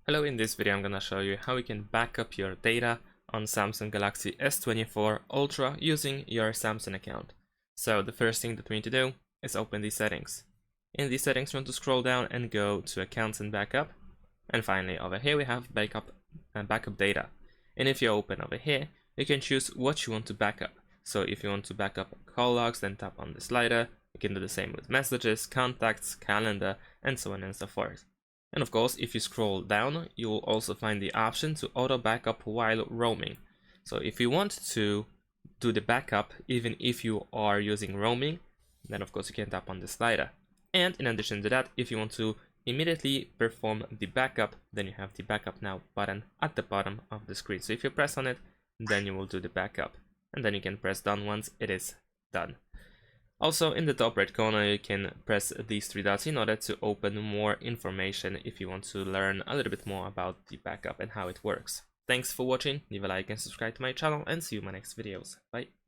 Hello, in this video I'm gonna show you how you can back up your data on Samsung Galaxy S24 Ultra using your Samsung account. So the first thing that we need to do is open the settings. In the settings, you want to scroll down and go to accounts and backup. And finally over here we have backup data. And if you open over here, you can choose what you want to back up. So if you want to back up call logs, then tap on the slider. You can do the same with messages, contacts, calendar, and so on and so forth. And of course, if you scroll down, you will also find the option to auto backup while roaming. So if you want to do the backup even if you are using roaming, then of course you can tap on the slider. And in addition to that, if you want to immediately perform the backup, then you have the backup now button at the bottom of the screen. So if you press on it, then you will do the backup. And then you can press done once it is done. Also, in the top right corner, you can press these three dots in order to open more information if you want to learn a little bit more about the backup and how it works. Thanks for watching, leave a like and subscribe to my channel, and see you in my next videos. Bye!